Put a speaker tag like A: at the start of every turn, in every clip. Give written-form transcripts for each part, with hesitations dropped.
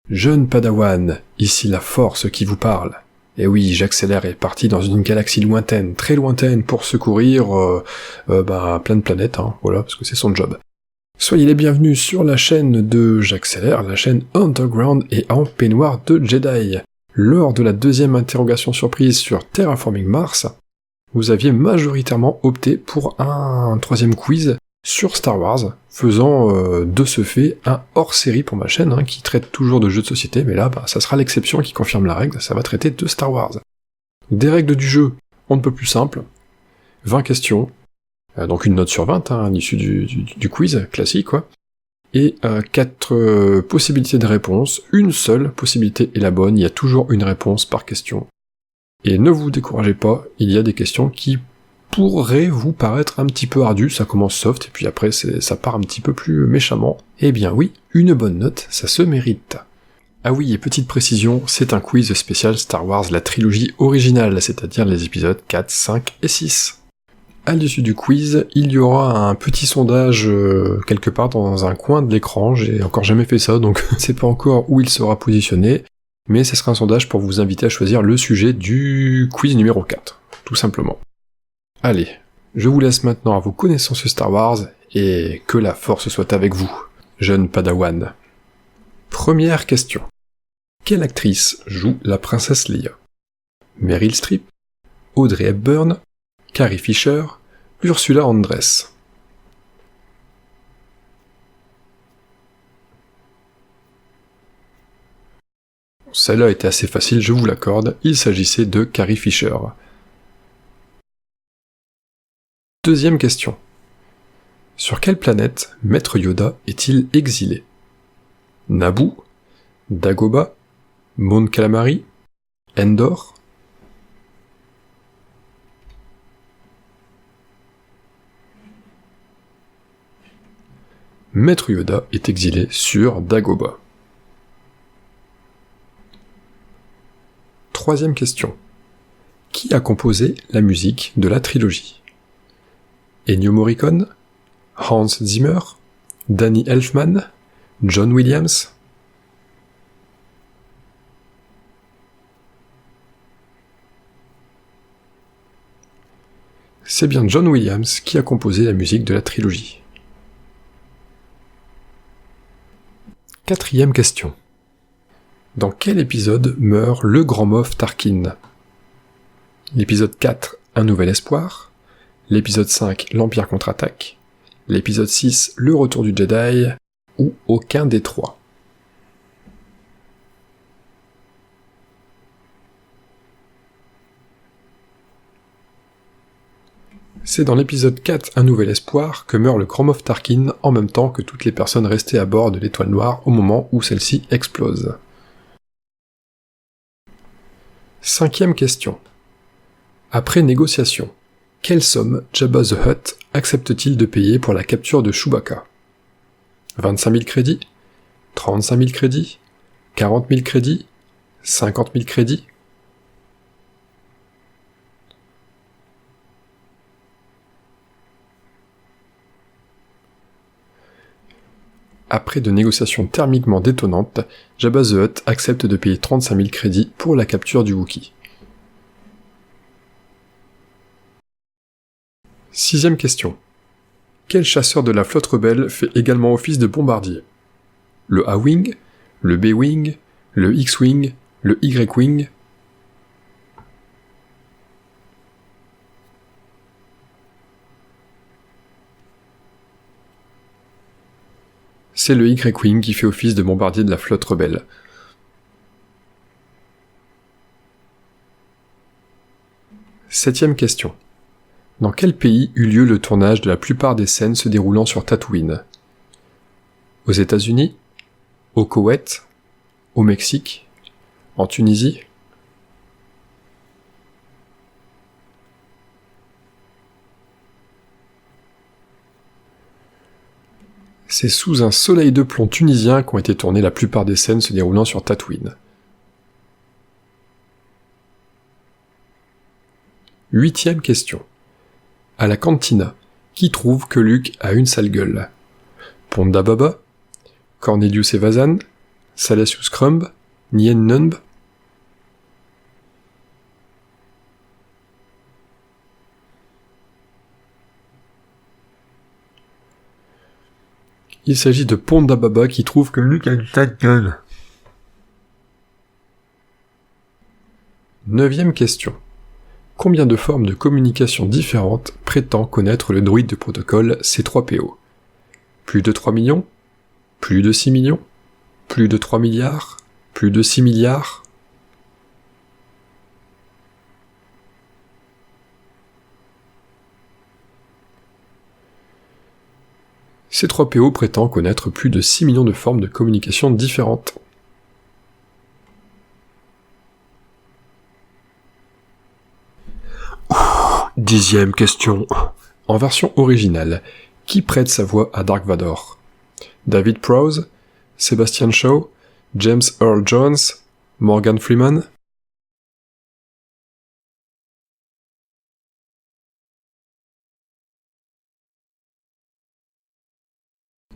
A: Jeune Padawan, ici la force qui vous parle. Et oui, j'accélère et est parti dans une galaxie lointaine, très lointaine, pour secourir plein de planètes, voilà, parce que c'est son job. Soyez les bienvenus sur la chaîne de J'accélère, la chaîne Underground et en peignoir de Jedi. Lors de la deuxième interrogation surprise sur Terraforming Mars, vous aviez majoritairement opté pour un troisième quiz sur Star Wars, faisant de ce fait un hors-série pour ma chaîne, qui traite toujours de jeux de société, mais là, ça sera l'exception qui confirme la règle, ça va traiter de Star Wars. Des règles du jeu, on ne peut plus simple, 20 questions, donc une note sur 20, à l'issue du quiz, classique, quoi, et 4 possibilités de réponse, une seule possibilité est la bonne, il y a toujours une réponse par question. Et ne vous découragez pas, il y a des questions qui pourraient vous paraître un petit peu ardues, ça commence soft, et puis après ça part un petit peu plus méchamment. Eh bien oui, une bonne note, ça se mérite. Ah oui, et petite précision, c'est un quiz spécial Star Wars, la trilogie originale, c'est-à-dire les épisodes 4, 5 et 6. À l'issue du quiz, il y aura un petit sondage quelque part dans un coin de l'écran, j'ai encore jamais fait ça, donc c'est pas encore où il sera positionné, mais ce sera un sondage pour vous inviter à choisir le sujet du quiz numéro 4, tout simplement. Allez, je vous laisse maintenant à vos connaissances Star Wars, et que la force soit avec vous, jeune Padawan. Première question. Quelle actrice joue la princesse Leia? Meryl Streep, Audrey Hepburn, Carrie Fisher, Ursula Andress. Celle-là était assez facile, je vous l'accorde, il s'agissait de Carrie Fisher. Deuxième question. Sur quelle planète Maître Yoda est-il exilé? Naboo, Dagobah, Mon Calamari, Endor? Maître Yoda est exilé sur Dagobah. Troisième question. Qui a composé la musique de la trilogie? Ennio Morricone, Hans Zimmer, Danny Elfman, John Williams? C'est bien John Williams qui a composé la musique de la trilogie. Quatrième question. Dans quel épisode meurt le Grand Moff Tarkin? L'épisode 4, Un Nouvel Espoir, l'épisode 5, L'Empire contre-attaque, l'épisode 6, Le Retour du Jedi, ou aucun des trois? C'est dans l'épisode 4, Un Nouvel Espoir, que meurt le Grand Moff Tarkin en même temps que toutes les personnes restées à bord de l'Étoile Noire au moment où celle-ci explose. Cinquième question. Après négociation, quelle somme Jabba the Hutt accepte-t-il de payer pour la capture de Chewbacca? 25 000 crédits? 35 000 crédits? 40 000 crédits? 50 000 crédits? Après de négociations thermiquement détonnantes, Jabba the Hutt accepte de payer 35 000 crédits pour la capture du Wookiee. Sixième question. Quel chasseur de la flotte rebelle fait également office de bombardier? Le A-Wing, le B-Wing, le X-Wing, le Y-Wing? C'est le Y-Wing qui fait office de bombardier de la flotte rebelle. Septième question. Dans quel pays eut lieu le tournage de la plupart des scènes se déroulant sur Tatooine? Aux États-Unis? Au Koweït? Au Mexique? En Tunisie? C'est sous un soleil de plomb tunisien qu'ont été tournées la plupart des scènes se déroulant sur Tatooine. Huitième question. À la cantina, qui trouve que Luke a une sale gueule? Ponda Baba, Cornelius Evazan, Salacious Crumb, Nien Nunb. Il s'agit de Ponda Baba qui trouve que Luke a une tête gueule. 9e question. Combien de formes de communication différentes prétend connaître le droïde de protocole C3PO? Plus de 3 millions? Plus de 6 millions? Plus de 3 milliards? Plus de 6 milliards? C3PO prétend connaître plus de 6 millions de formes de communication différentes. Dixième question. En version originale, qui prête sa voix à Dark Vador? David Prowse, Sebastian Shaw, James Earl Jones, Morgan Freeman?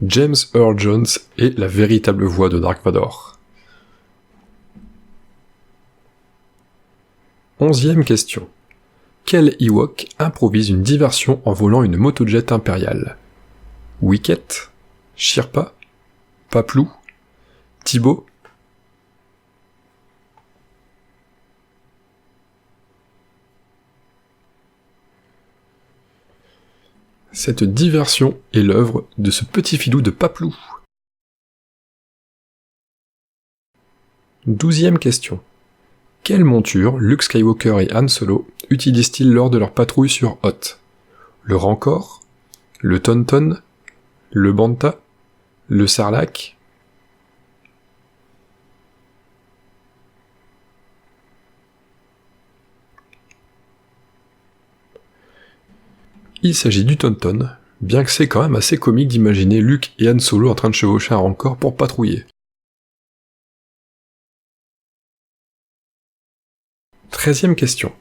A: James Earl Jones est la véritable voix de Dark Vador. 11e question. Quel Ewok improvise une diversion en volant une motojet impériale? Wicket, Shirpa, Paplou, Thibaut? Cette diversion est l'œuvre de ce petit filou de Paplou. 12e question. Quelle monture Luke Skywalker et Han Solo utilisent-ils lors de leur patrouille sur Hoth? Le Rancor, le Tauntaun, le Banta, le Sarlacc? Il s'agit du Tauntaun, bien que c'est quand même assez comique d'imaginer Luke et Han Solo en train de chevaucher un Rancor pour patrouiller. 13e question.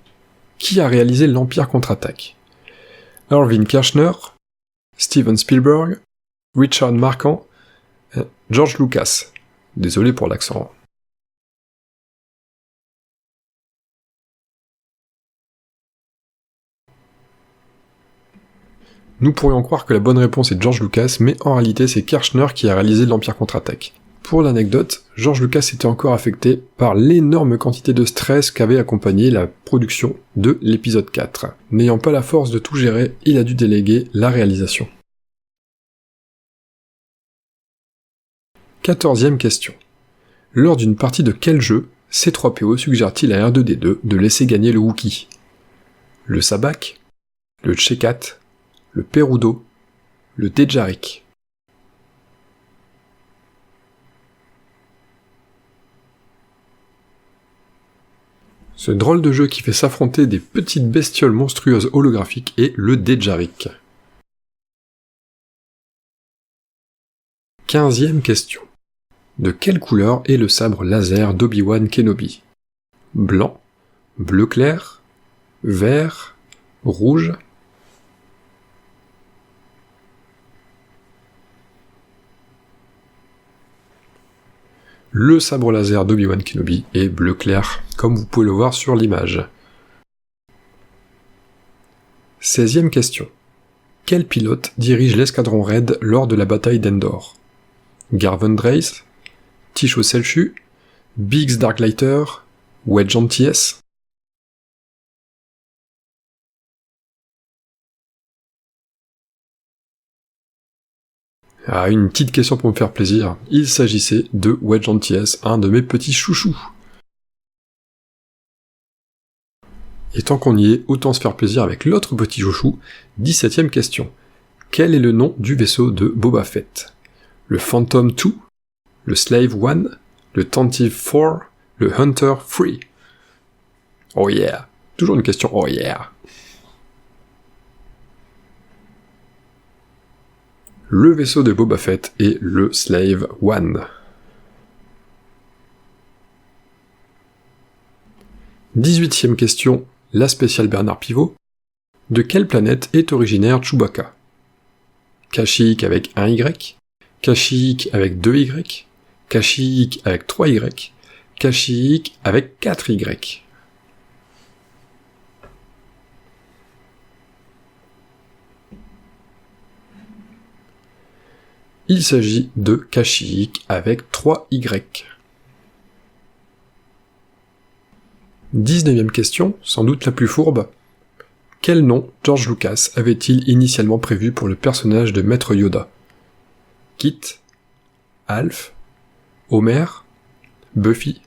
A: Qui a réalisé l'Empire contre-attaque? Irvin Kershner, Steven Spielberg, Richard Marquand, George Lucas. Désolé pour l'accent. Nous pourrions croire que la bonne réponse est George Lucas, mais en réalité c'est Kershner qui a réalisé l'Empire contre-attaque. Pour l'anecdote, George Lucas était encore affecté par l'énorme quantité de stress qu'avait accompagné la production de l'épisode 4. N'ayant pas la force de tout gérer, il a dû déléguer la réalisation. 14e question. Lors d'une partie de quel jeu C3PO suggère-t-il à R2-D2 de laisser gagner le Wookiee? Le Sabak, le Tchekat, le Perudo, le Dejarik? Ce drôle de jeu qui fait s'affronter des petites bestioles monstrueuses holographiques est le Dejarik. 15e question. De quelle couleur est le sabre laser d'Obi-Wan Kenobi? Blanc, bleu clair, vert, rouge? Le sabre laser d'Obi-Wan Kenobi est bleu clair, comme vous pouvez le voir sur l'image. 16e question. Quel pilote dirige l'escadron Raid lors de la bataille d'Endor? Garven Dreis, Tycho Celchu, Biggs Darklighter, Wedge Antilles? Ah, une petite question pour me faire plaisir. Il s'agissait de Wedge Antilles, un de mes petits chouchous. Et tant qu'on y est, autant se faire plaisir avec l'autre petit chouchou. 17e question. Quel est le nom du vaisseau de Boba Fett? Le Phantom 2, le Slave 1, le Tantive 4, le Hunter 3? Oh yeah! Toujours une question oh yeah! Le vaisseau de Boba Fett est le Slave 1. 18e question, la spéciale Bernard Pivot. De quelle planète est originaire Chewbacca? Kashyyyk avec un Y, Kashyyyk avec 2 Y, Kashyyyk avec 3 Y, Kashyyyk avec 4 Y. Il s'agit de Kashyyyk avec 3 Y. 19e question, sans doute la plus fourbe. Quel nom George Lucas avait-il initialement prévu pour le personnage de Maître Yoda? Kit, Alf, Homer, Buffy?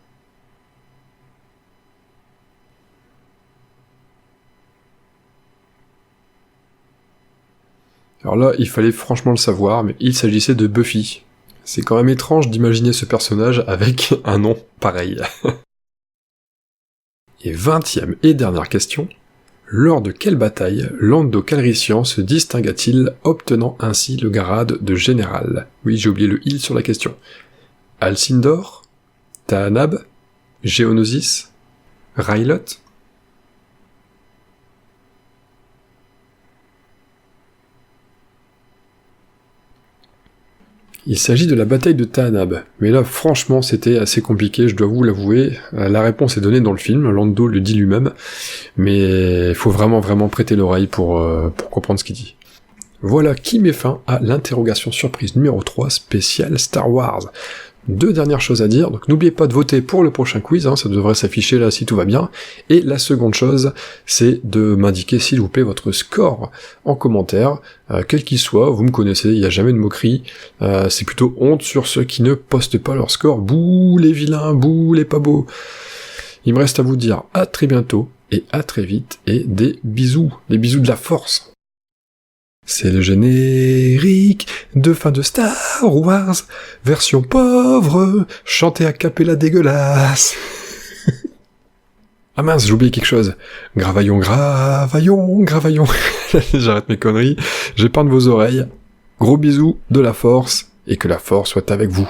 A: Alors là, il fallait franchement le savoir, mais il s'agissait de Buffy. C'est quand même étrange d'imaginer ce personnage avec un nom pareil. Et 20e et dernière question. Lors de quelle bataille Lando Calrissian se distingua-t-il, obtenant ainsi le grade de général? Oui, j'ai oublié le « il » sur la question. Alcindor, Tahanab, Geonosis, Rylot? Il s'agit de la bataille de Tahanab, mais là franchement c'était assez compliqué, je dois vous l'avouer. La réponse est donnée dans le film, Lando le dit lui-même, mais il faut vraiment prêter l'oreille pour comprendre ce qu'il dit. Voilà qui met fin à l'interrogation surprise numéro 3 spéciale Star Wars. 2 dernières choses à dire, donc n'oubliez pas de voter pour le prochain quiz, ça devrait s'afficher là si tout va bien, et la seconde chose, c'est de m'indiquer s'il vous plaît votre score en commentaire, quel qu'il soit, vous me connaissez, il n'y a jamais de moquerie, c'est plutôt honte sur ceux qui ne postent pas leur score, bouh les vilains, bouh les pas beaux. Il me reste à vous dire à très bientôt, et à très vite, et des bisous de la force. C'est le générique de fin de Star Wars, version pauvre, chanté a cappella dégueulasse. Ah mince, j'ai oublié quelque chose. Gravaillon. J'arrête mes conneries, j'épargne vos oreilles. Gros bisous de la force, et que la force soit avec vous.